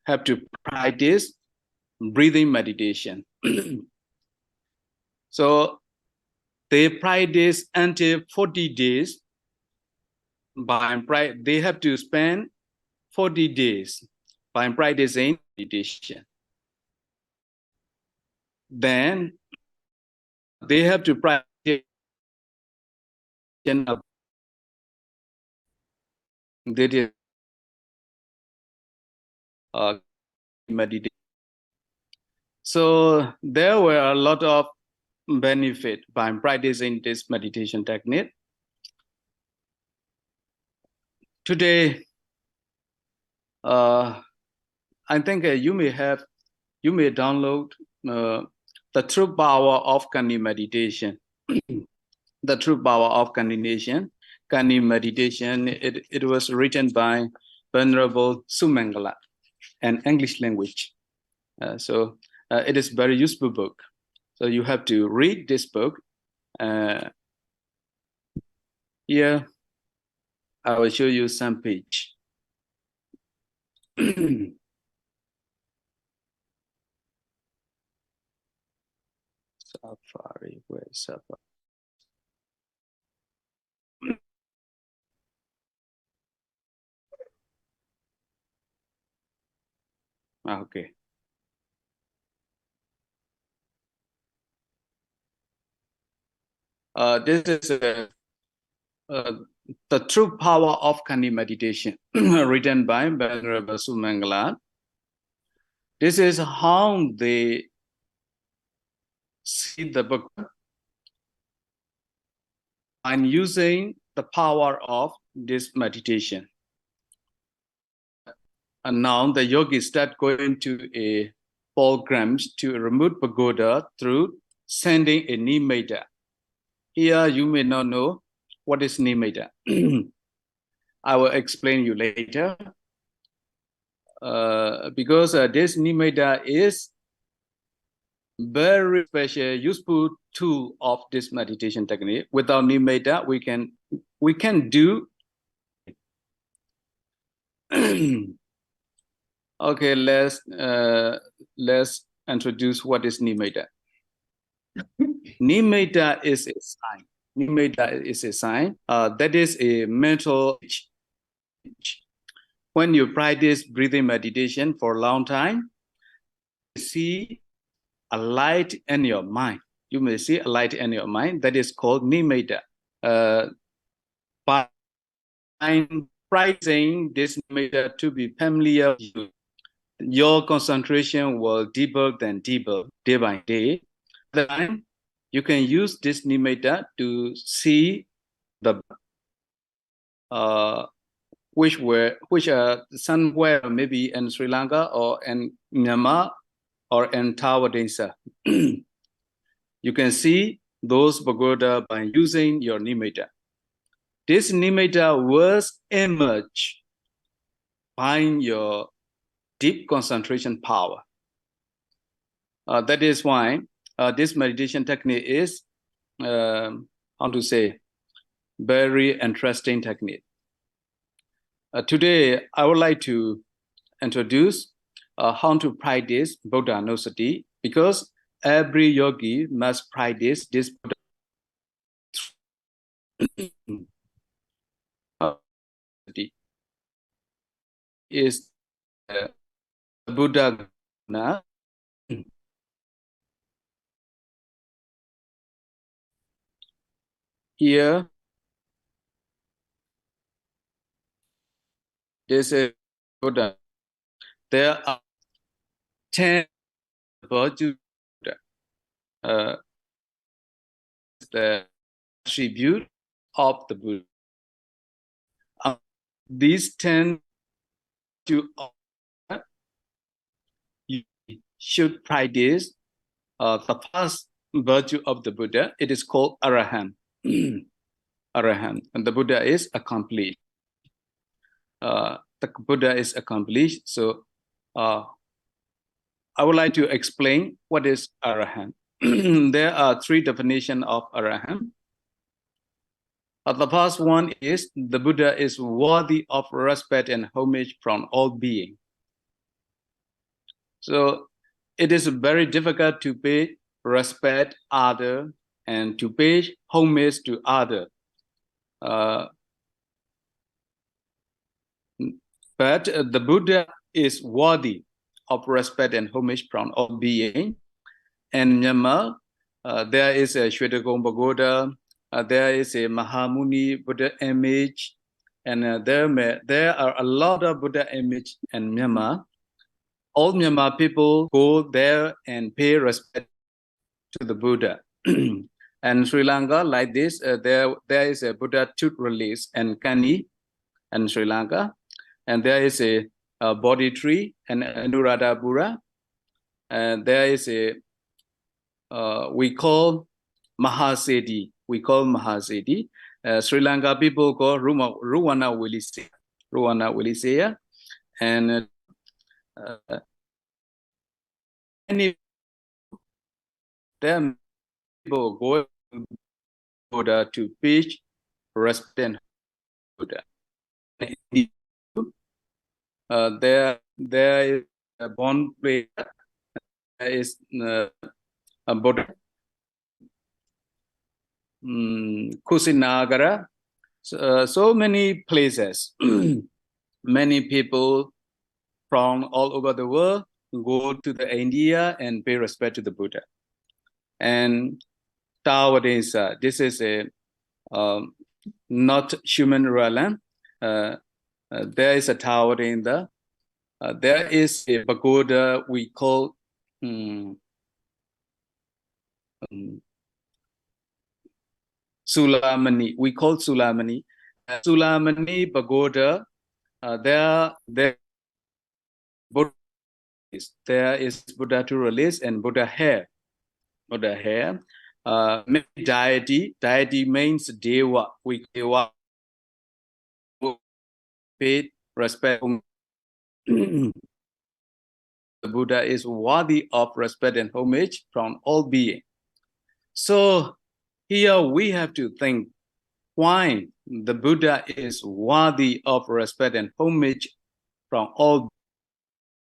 have to practice breathing meditation. So they practice until 40 days. They have to spend 40 days by practicing meditation. Then they have to practice meditation. So there were a lot of benefit by practicing this meditation technique. Today, I think you may download the true power of Kandi meditation. The true power of Kandi meditation. It was written by Venerable Sumangala, an English language. So it is very useful book. So you have to read this book. Here, I will show you some page. Safari, where is Safari? Okay. This is the true power of Kandi meditation, written by Venerable Sumangala. This is how they see the book, and using the power of this meditation. And now the yogis start going to a pilgrims to a remote pagoda through sending a nimitta. Here you may not know what is nimitta. I will explain you later. Because this nimitta is very special, useful tool of this meditation technique. Without nimitta, we can do. Okay, let's introduce what is nimitta. Nimitta is a sign. Nimitta is a sign. That is a mental. When you practice breathing meditation for a long time, you see a light in your mind. You may see a light in your mind. That is called nimitta. By practicing this nimitta to be familiar with you, your concentration will deeper than deeper day by day. Then you can use this nimitta to see the which are somewhere maybe in Sri Lanka or in Myanmar or in Tawadesa. You can see those pagoda by using your nimitta. This nimitta was emerged by your deep concentration power. That is why this meditation technique is, how to say, very interesting technique. Today, I would like to introduce how to practice Buddhanussati, because every yogi must practice this Buddhanussati. Is Buddha. Here, this is Buddha. There are 10 virtues. The attribute of the Buddha. These 10 you should practice the first virtue of the Buddha. It is called Arahant. Arahant, and the Buddha is accomplished. The Buddha is accomplished. So I would like to explain what is Arahant. There are 3 definitions of Arahant. The first one is the Buddha is worthy of respect and homage from all beings. So it is very difficult to pay respect other and to pay homage to other. But the Buddha is worthy of respect and homage from all beings. And Myanmar, there is a Shwetakon Pagoda, there is a Mahamuni Buddha image, and there are a lot of Buddha image in Myanmar. All Myanmar people go there and pay respect to the Buddha. And Sri Lanka, like this, there is a Buddha tooth release and Kani in Sri Lanka, and there is a Bodhi tree and Anuradhapura, and there is a we call Mahaseti. We call Mahaseti. Sri Lanka people call Ruwana Wilisea, and many there people go Buddha to preach respect Buddha. There is a born place. There is a Buddha Kusinagara. So many places. Many people from all over the world go to the India and pay respect to the Buddha. And Tawadesa, this is a not human realm. There is a tower in the. There is a pagoda we call Sulamani. We call Sulamani. Sulamani pagoda. There is Buddha to release and Buddha hair. Buddha hair. Deity means Deva. We Deva pay respect. The Buddha is worthy of respect and homage from all beings. So here we have to think why the Buddha is worthy of respect and homage from all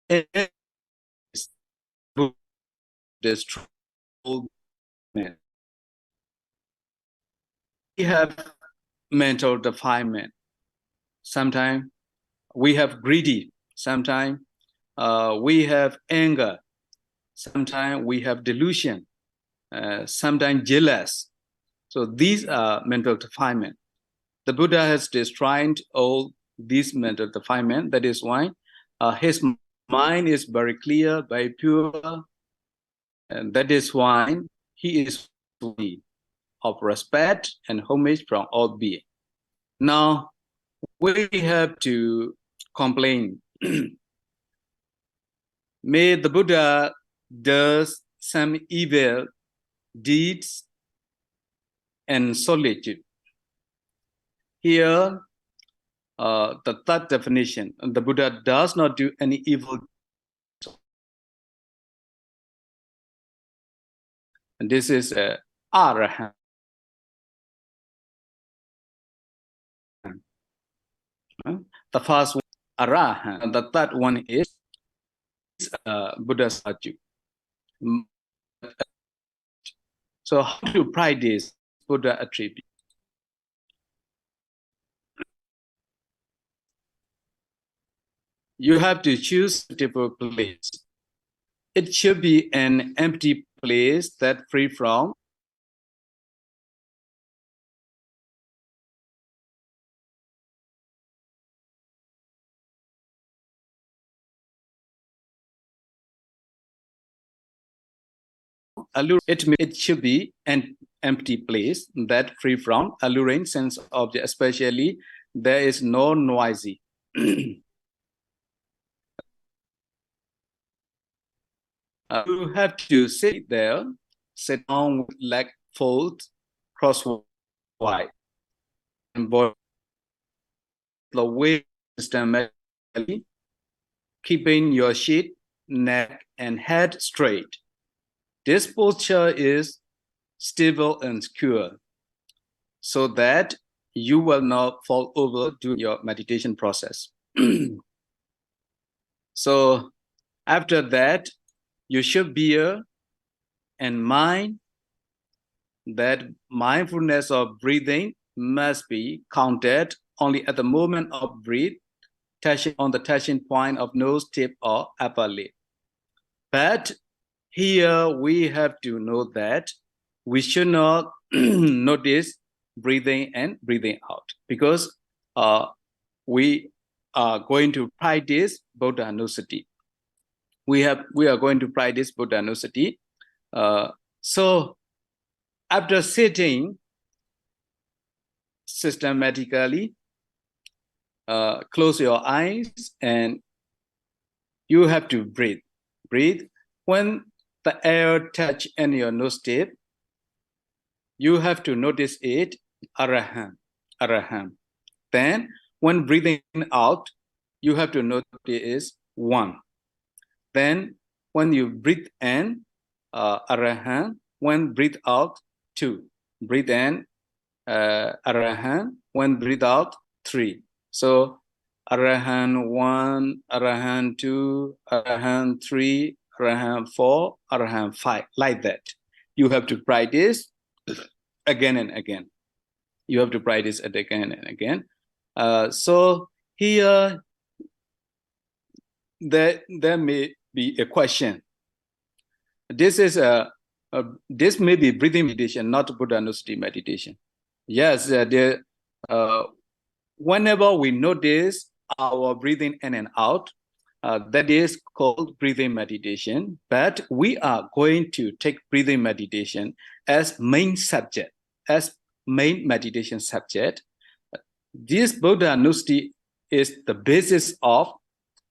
beings. This true man. We have mental defilement. Sometimes we have greedy. Sometimes we have anger. Sometimes we have delusion. Sometimes jealous. So these are mental defilement. The Buddha has destroyed all these mental defilement. That is why his mind is very clear, very pure. And that is why he is worthy of respect and homage from all beings. Now, we have to complain. May the Buddha does some evil deeds and solitude. Here, the third definition, the Buddha does not do any evil. And this is a Arahant. The first one, Arahant, and the third one is Buddhanussati. So how to practice Buddha attribute? You have to choose a suitable place. It should be an empty place that free from allure. It should be an empty place that free from alluring sense object, especially there is no noisy. You have to sit there, sit down with leg fold, crosswise, and body the way systematically, keeping your sheet, neck, and head straight. This posture is stable and secure, so that you will not fall over during your meditation process. So After that, you should bear in mind that mindfulness of breathing must be counted only at the moment of breath, touching on the touching point of nose tip or upper lip. But here we have to know that we should not notice breathing and breathing out, because we are going to practice Buddhanussati. We are going to practice Buddhanussati. So after sitting systematically, close your eyes and you have to breathe. Breathe. When the air touch in your nose tip, you have to notice it, araham, araham. Then when breathing out, you have to notice one. Then when you breathe in, araham. When breathe out, two. Breathe in, araham. When breathe out, three. So araham 1, araham 2, araham 3, araham 4, araham 5, like that. You have to practice again and again. You have to practice it again and again. So here, there may be a question. This is this may be breathing meditation, not Buddhanussati meditation. Yes, whenever we notice our breathing in and out, that is called breathing meditation. But we are going to take breathing meditation as main subject, as main meditation subject. This Buddhanussati is the basis of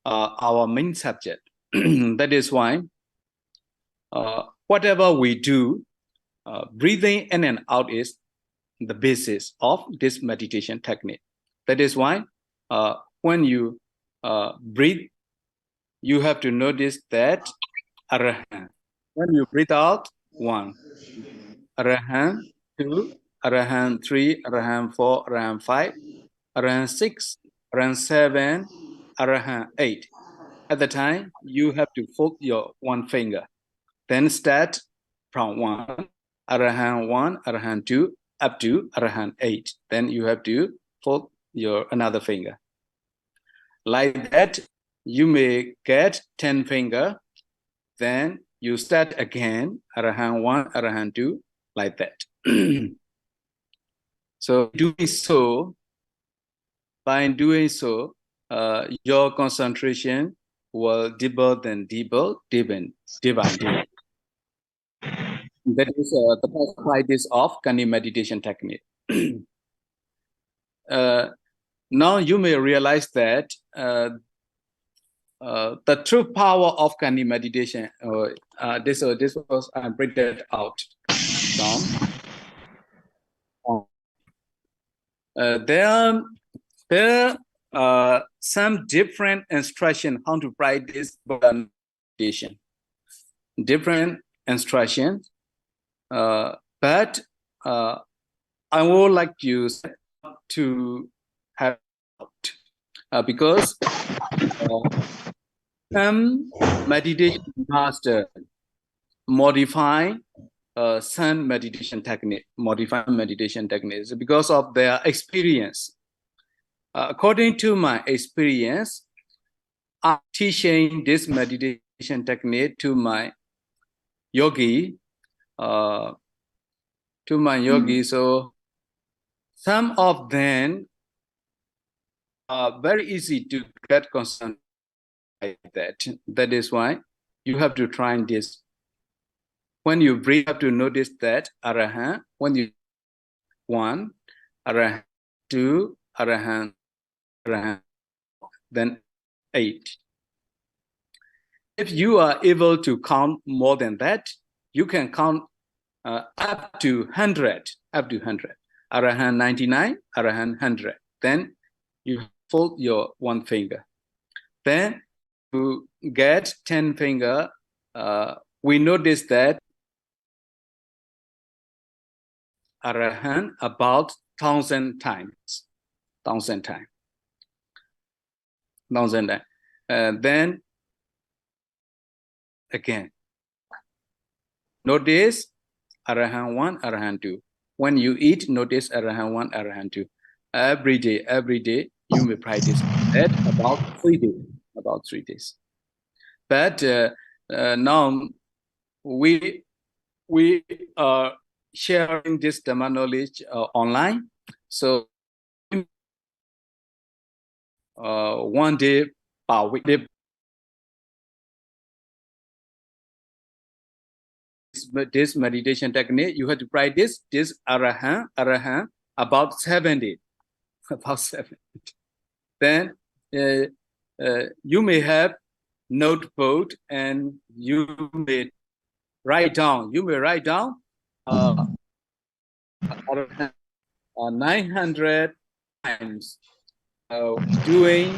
our main subject. That is why whatever we do, breathing in and out is the basis of this meditation technique. That is why when you breathe, you have to notice that arahant. When you breathe out, 1, arahant 2, arahant 3, arahant 4, arahant 5, arahant 6, arahant 7, arahant 8. At the time, you have to fold your one finger. Then start from 1, arahant 1, arahant 2, up to arahant 8. Then you have to fold your another finger. Like that, you may get 10 finger. Then you start again, arahant 1, arahant 2, like that. So by doing so, your concentration will deeper than deeper, deepen. That is the best practice of Kandi meditation technique. Now you may realize that the true power of Kandi meditation, this was printed out from. There are some different instruction how to practice meditation. Different instructions, but I would like you to have because some meditation master modify some meditation technique, modify meditation techniques because of their experience. According to my experience, I'm teaching this meditation technique to my yogi, so some of them are very easy to get concentrated like that. That is why you have to try this. When you breathe, you have to notice that arahant. When you 1, arahant 2, arahant, then 8. If you are able to count more than that, you can count up to 100, arahant 99, arahant 100. Then you fold your one finger. Then to get 10 finger, we notice that arahant about 1,000 times. 1,000 times. Then again. Notice Arahant 1, Arahant 2. When you eat, notice Arahant 1, Arahant 2. Every day, you may practice that about 3 days. About 3 days. But now we are sharing this Dhamma knowledge online. So 1 day per week. This meditation technique, you have to practice this Arahant about 7 days. About 7 days. Then you may have notebook and you may write down. You may write down 900 times doing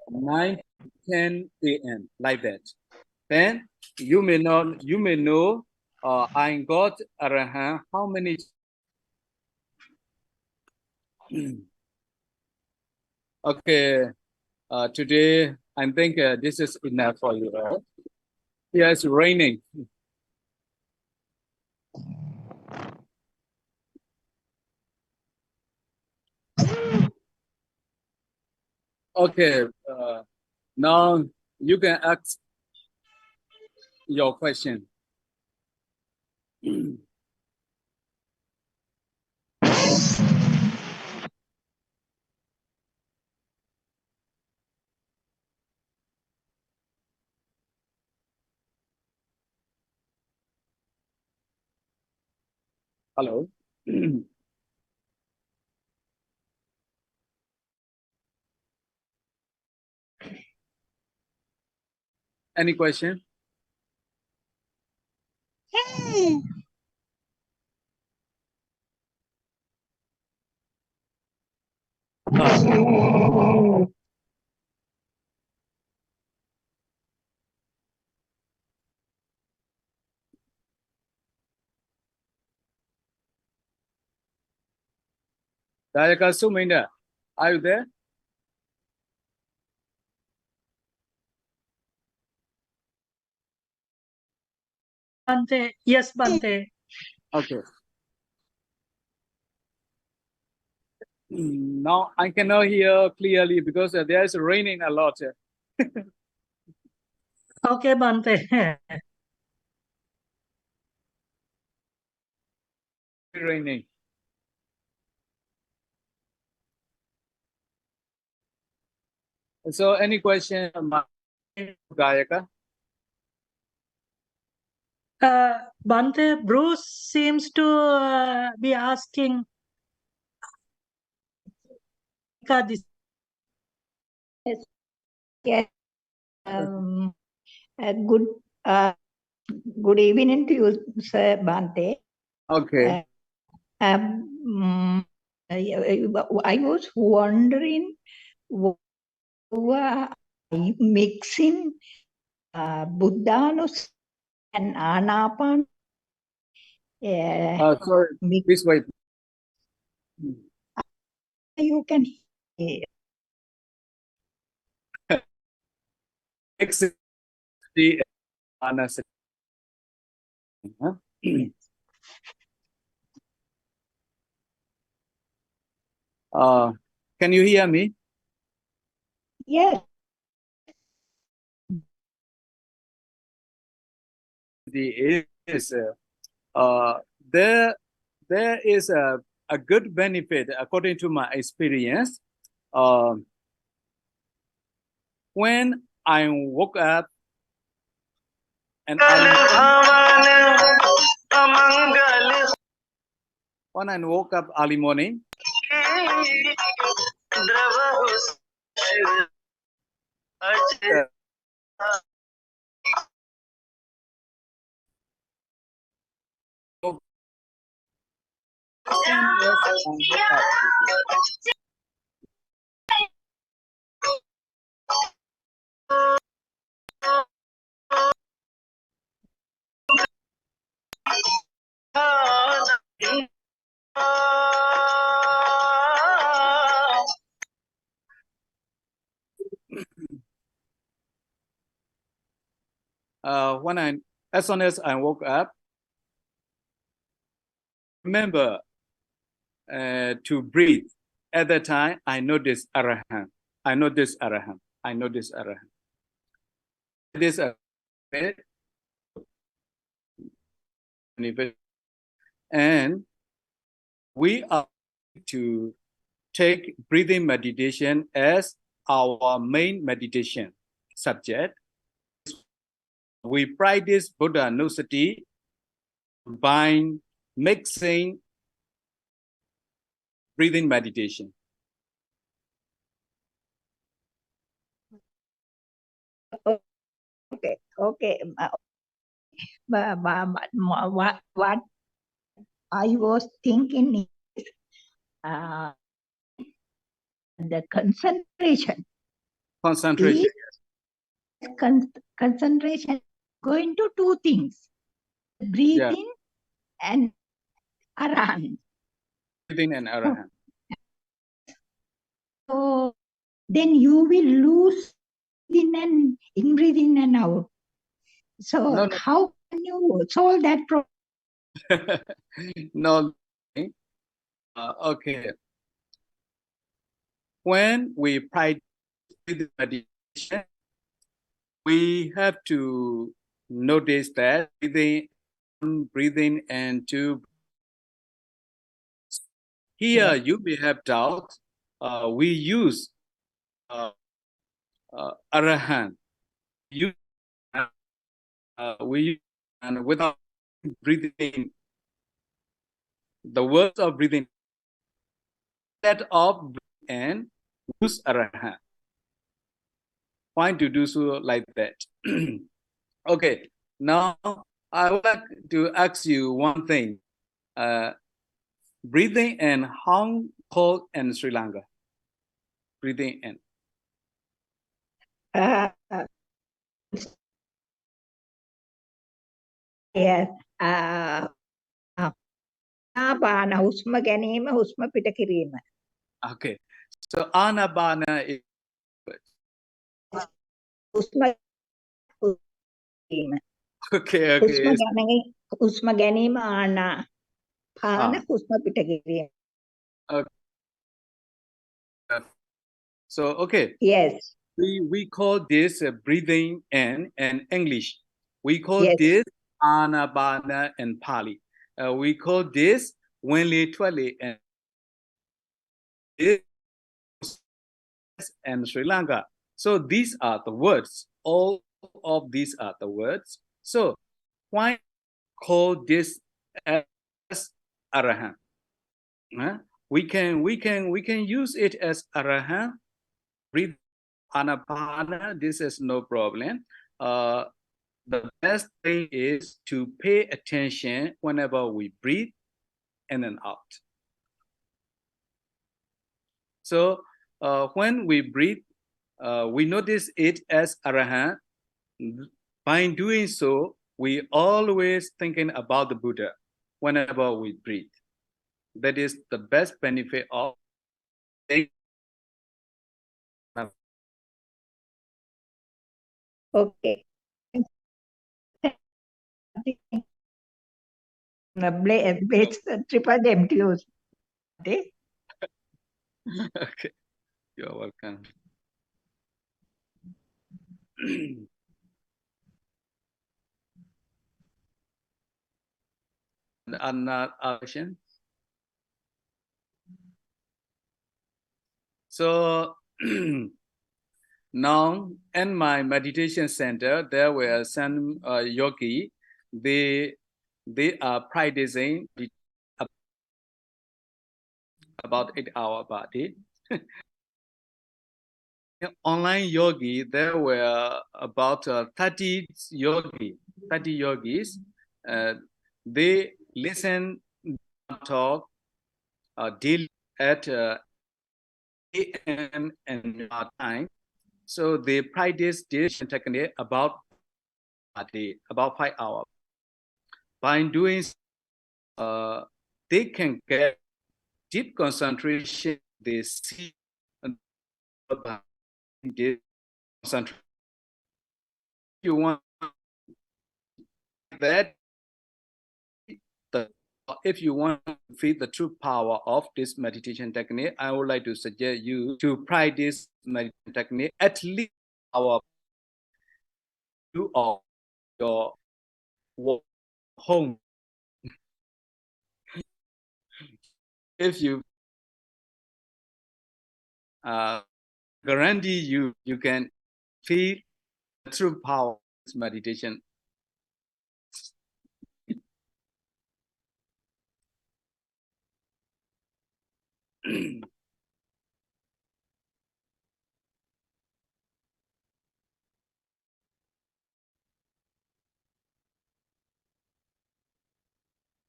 9 to 10 a.m. like that. Then you may know I got Arahant how many. Okay, today I think this is enough for you. Here it's raining. Okay, now you can ask your question. Hello. Any question? Dayaka Suminda, are you there? Bante. Yes, Bante. Okay. Now I cannot hear clearly because there is raining a lot. Okay, Bante. Raining. So any question, Gayaka? Bante, Bruce seems to be asking this. Yes. Good evening to you, Sir Bante. Okay. I was wondering, were mixing Buddhanussati and Anapanasati? Sorry, please wait. You can hear. The Anapanasati. Can you hear me? Yes. There is a good benefit according to my experience. When I woke up and when I woke up early morning, as soon as I woke up, remember to breathe. At that time, I noticed Arahant. I noticed Arahant. I noticed Arahant. This and we are to take breathing meditation as our main meditation subject. We practice Buddhanussati by mixing breathing meditation. Okay. What I was thinking is the concentration. Concentration. Concentration going to two things: breathing and Arahant. Breathing and Arahant. So then you will lose in breathing and out. So No. how can you solve that problem? No. Okay. When we practice meditation, we have to notice that breathing and two. Here you may have doubt. We use Arahant. We use and without breathing, the words of breathing, instead of and use Arahant. Why to do so like that? Okay, now I would like to ask you one thing. Breathing in Hong Kong and Sri Lanka. Breathing in. Yes. ආනාපාන හුස්ම ගැනීම හුස්ම පිට කිරීම. Okay. So Anapana is හුස්ම කිරීම. okay. හුස්ම ගැනීම ආනාපාන හුස්ම පිට කිරීම. Okay. So okay. Yes. We call this breathing in English. We call Yes. this Anapana in Pali. We call this Wenli Twali and Sri Lanka. So these are the words. All of these are the words. So why call this as Arahant? We can use it as Arahant. Breathe Anapana. This is no problem. The best thing is to pay attention whenever we breathe in and out. So when we breathe, we notice it as Arahant. By doing so, we always thinking about the Buddha whenever we breathe. That is the best benefit of Okay. It's triple empty. Okay. Okay, you're welcome. Another question. So now in my meditation center, there were some yogi. They are practicing about 8 hours a day. Online yogi, there were about 30 yogis. They listen, talk daily at AM and time. So they practice this technique about a day, about 5 hours. By doing they can get deep concentration. They see concentration. You want that, if you want to feel the true power of this meditation technique, I would like to suggest you to practice meditation technique at least our you or your home. If you guarantee you can feel the true power of this meditation.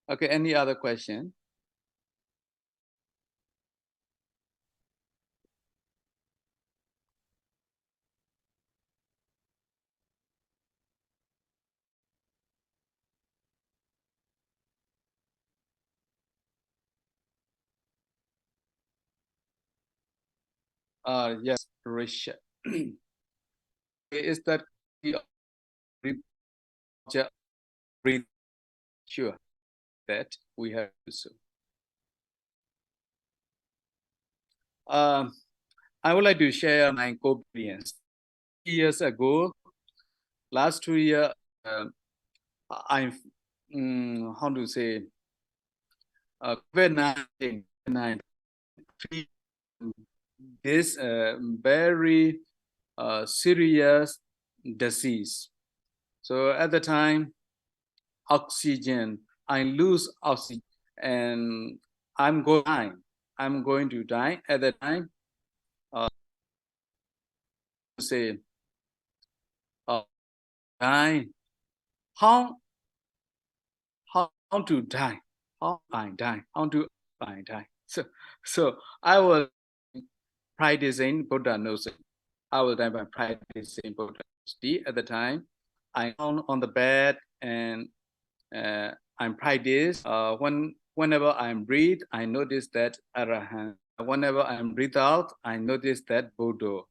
Okay, any other question? Yes, Risha. Is that breathe? Sure, that we have to do. I would like to share my experience. Years ago, last 2 years, I how to say, COVID-19, this very serious disease. So at the time, oxygen, I lose oxygen, and I'm going to die. At the time, say, die. How to die? How I die? How do I die? So I was practicing Buddhanussati. I will die by practicing Buddhanussati. At the time, I'm on the bed and I'm practice. Whenever I'm breathe, I notice that Arahant. Whenever I'm breathe out, I notice that Buddha.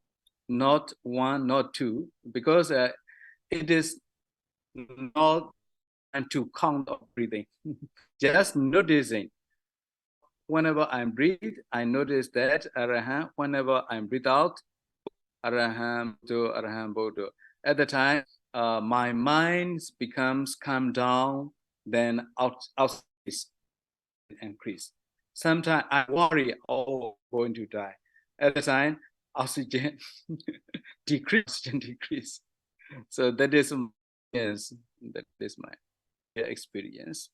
Not one, not two, because it is not and to count of breathing. Just noticing. Whenever I'm breathe, I notice that Arahant. Whenever I'm breathe out, Arahant Buddha, Arahant Buddha. At the time, my mind becomes calm down, then out increase. Sometimes I worry, oh, going to die. At the time, oxygen decrease. So that is yes, that is my experience.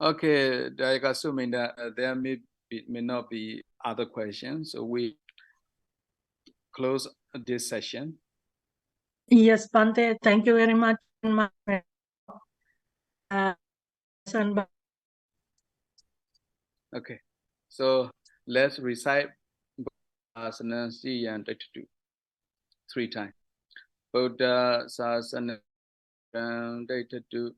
Okay, I assuming that there may not be other questions, so we close this session. Yes, Bante, thank you very much. Okay, so let's recite Buddha THIийнN 3 times. Buddha Sasana Data 2,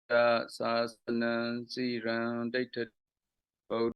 Buddha Sasana THIийнN Data 2,